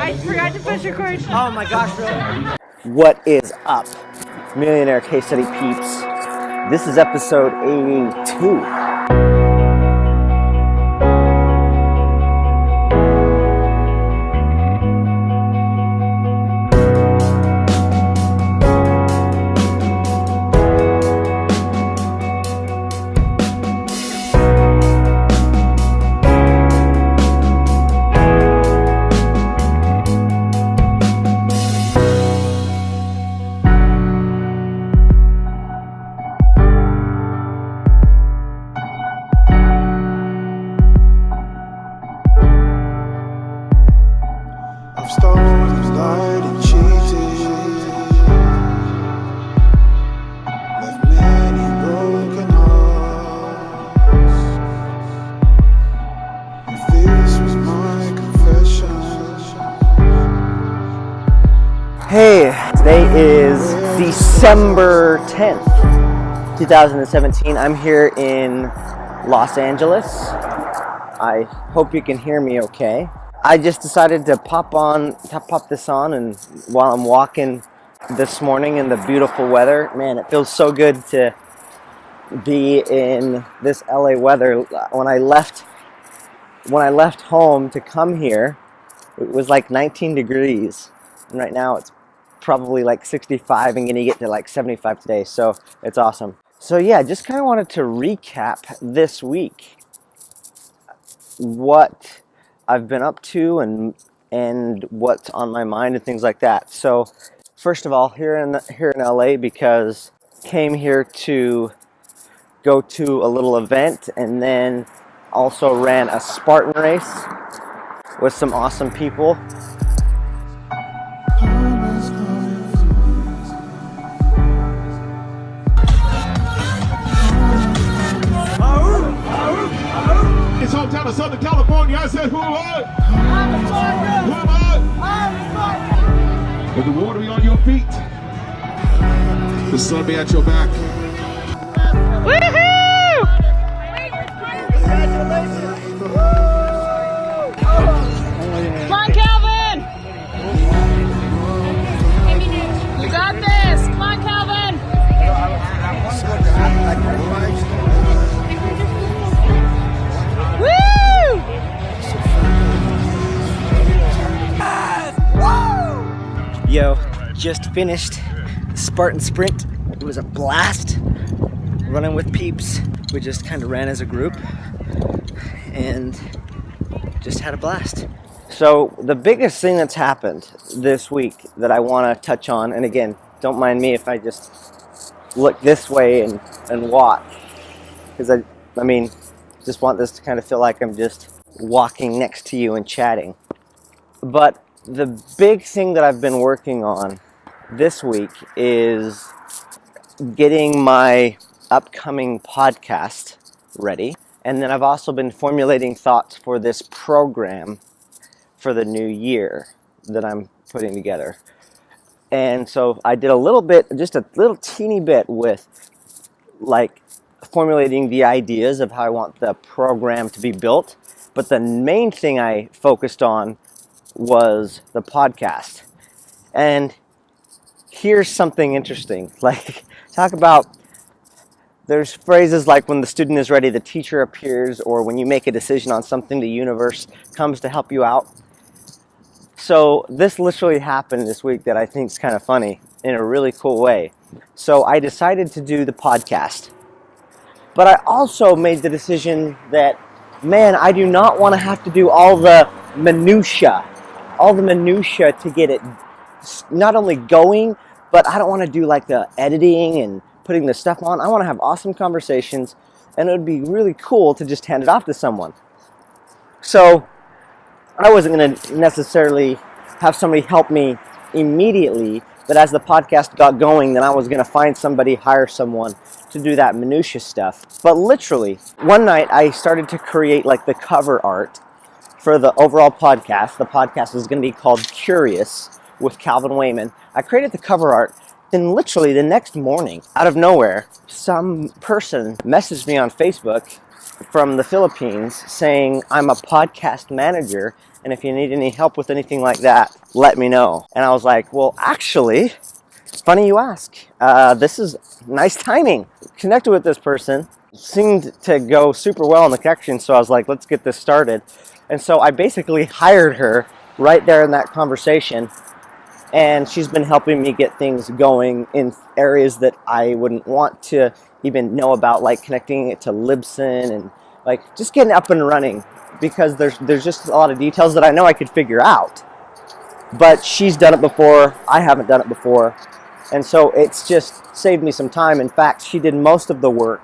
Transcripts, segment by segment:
I forgot to push record. Oh my gosh, really? What is up, Millionaire Case Study peeps? This is episode 82. Hey, today is December 10th, 2017. I'm here in Los Angeles. I hope you can hear me okay. I just decided to pop this on, and while I'm walking this morning in the beautiful weather, man, it feels so good to be in this LA weather. When I left home to come here, it was like 19 degrees, and right now it's probably like 65 and gonna get to like 75 today, so it's awesome. So yeah, just kind of wanted to recap this week, what I've been up to and what's on my mind and things like that. So first of all, here in LA, because came here to go to a little event and then also ran a Spartan race with some awesome people. It's hometown of Southern California. I said, who am I? I'm Spartan. Who am I? I'm Spartan. With the water be on your feet, the sun be at your back. Woohoo! Come on, Calvin! You got this! Come on, Calvin! Woo! Yo, just finished Spartan Sprint. It was a blast running with peeps. We just kind of ran as a group and just had a blast. So the biggest thing that's happened this week that I want to touch on, and again, don't mind me if I just look this way and walk, because I just want this to kind of feel like I'm just walking next to you and chatting. But the big thing that I've been working on this week is getting my upcoming podcast ready. And then I've also been formulating thoughts for this program for the new year that I'm putting together. And so I did just a little teeny bit with like formulating the ideas of how I want the program to be built. But the main thing I focused on was the podcast. And here's something interesting. Like, talk about, there's phrases like when the student is ready, the teacher appears, or when you make a decision on something, the universe comes to help you out. So this literally happened this week that I think is kind of funny in a really cool way. So I decided to do the podcast. But I also made the decision that, man, I do not want to have to do all the minutia to get it not only going, but I don't want to do like the editing and putting the stuff on. I want to have awesome conversations, and it would be really cool to just hand it off to someone. So I wasn't going to necessarily have somebody help me immediately, but as the podcast got going, then I was going to find somebody, hire someone to do that minutia stuff. But literally, one night I started to create like the cover art for the overall podcast. The podcast is going to be called Curious with Calvin Wayman. I created the cover art. Then literally the next morning, out of nowhere, some person messaged me on Facebook from the Philippines saying, I'm a podcast manager, and if you need any help with anything like that, let me know. And I was like, well, actually, funny you ask. This is nice timing. Connected with this person, seemed to go super well in the connection, so I was like, let's get this started. And so I basically hired her right there in that conversation, and she's been helping me get things going in areas that I wouldn't want to even know about, like connecting it to Libsyn and like just getting up and running, because there's just a lot of details that I know I could figure out, but she's done it before, I haven't done it before, and so it's just saved me some time. In fact, she did most of the work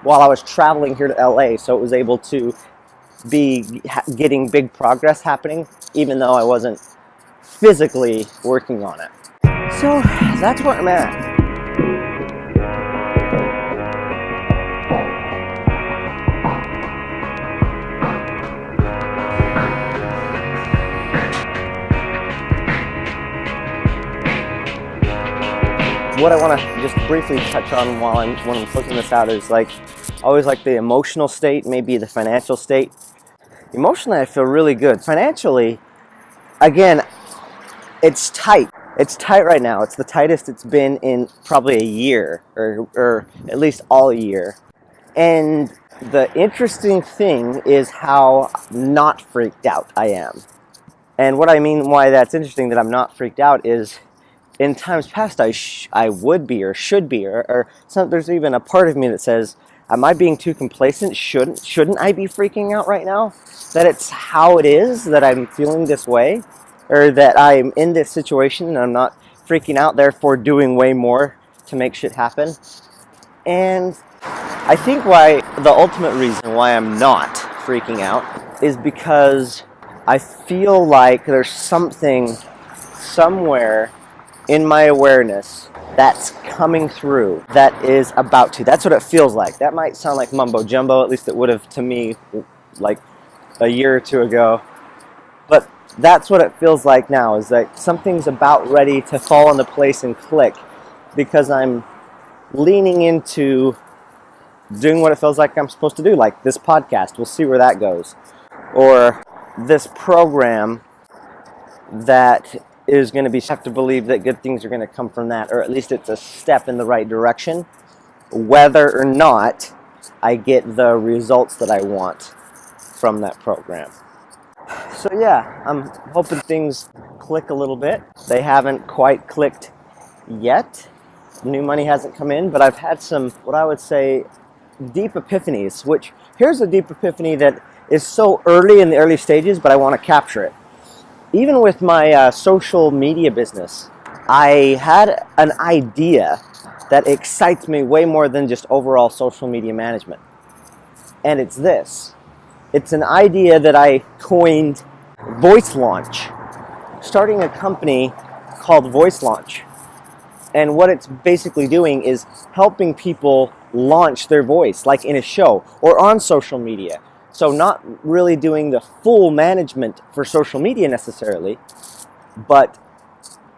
while I was traveling here to LA, so it was able to be getting big progress happening even though I wasn't physically working on it. So that's where I'm at. What I want to just briefly touch on when I'm closing this out is, like, always like the emotional state, maybe the financial state. Emotionally, I feel really good. Financially, again, it's tight. It's tight right now. It's the tightest it's been in probably a year, or at least all year. And the interesting thing is how not freaked out I am. And what I mean why that's interesting that I'm not freaked out is, in times past, I would be or should be, or there's even a part of me that says, am I being too complacent? Shouldn't I be freaking out right now? That it's how it is that I'm feeling this way, or that I'm in this situation and I'm not freaking out, therefore doing way more to make shit happen. And I think the ultimate reason why I'm not freaking out is because I feel like there's something somewhere in my awareness that's coming through, that is about to. That's what it feels like. That might sound like mumbo jumbo, at least it would have to me like a year or two ago. But that's what it feels like now, is that something's about ready to fall into place and click, because I'm leaning into doing what it feels like I'm supposed to do, like this podcast. We'll see where that goes. Or this program that is going to be, have to believe that good things are going to come from that, or at least it's a step in the right direction, whether or not I get the results that I want from that program. So yeah, I'm hoping things click a little bit. They haven't quite clicked yet. New money hasn't come in, but I've had some, what I would say, deep epiphanies, which, here's a deep epiphany that is so early in the early stages, but I want to capture it. Even with my social media business, I had an idea that excites me way more than just overall social media management. And it's this. It's an idea that I coined Voice Launch, starting a company called Voice Launch. And what it's basically doing is helping people launch their voice, like in a show or on social media. So not really doing the full management for social media necessarily, but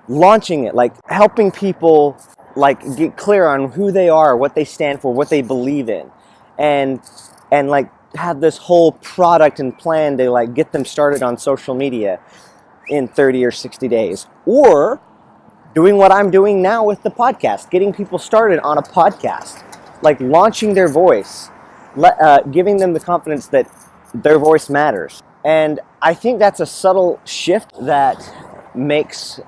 launching it, like helping people like get clear on who they are, what they stand for, what they believe in, and like have this whole product and plan to like get them started on social media in 30 or 60 days. Or doing what I'm doing now with the podcast, getting people started on a podcast, like launching their voice, giving them the confidence that their voice matters. And I think that's a subtle shift that makes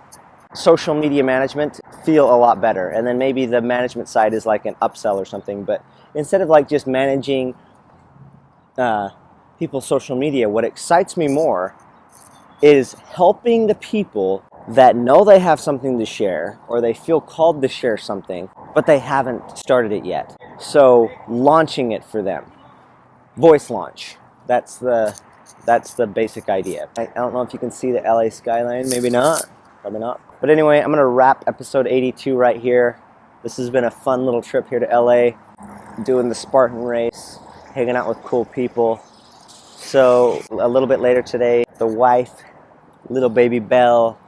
social media management feel a lot better. And then maybe the management side is like an upsell or something. But instead of like just managing people's social media, what excites me more is helping the people that know they have something to share, or they feel called to share something, but they haven't started it yet. So launching it for them. Voice launch. That's the basic idea. I don't know if you can see the LA skyline. Maybe not. Probably not. But anyway, I'm going to wrap episode 82 right here. This has been a fun little trip here to LA, doing the Spartan race, hanging out with cool people. So a little bit later today, the wife, little baby Belle,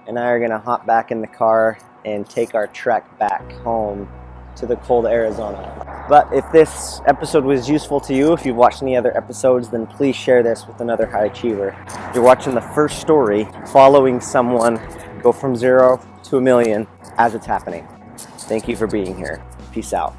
and I are going to hop back in the car and take our trek back home to the cold Arizona. But if this episode was useful to you, if you've watched any other episodes, then please share this with another high achiever. You're watching the first story following someone go from 0 to 1 million as it's happening. Thank you for being here. Peace out.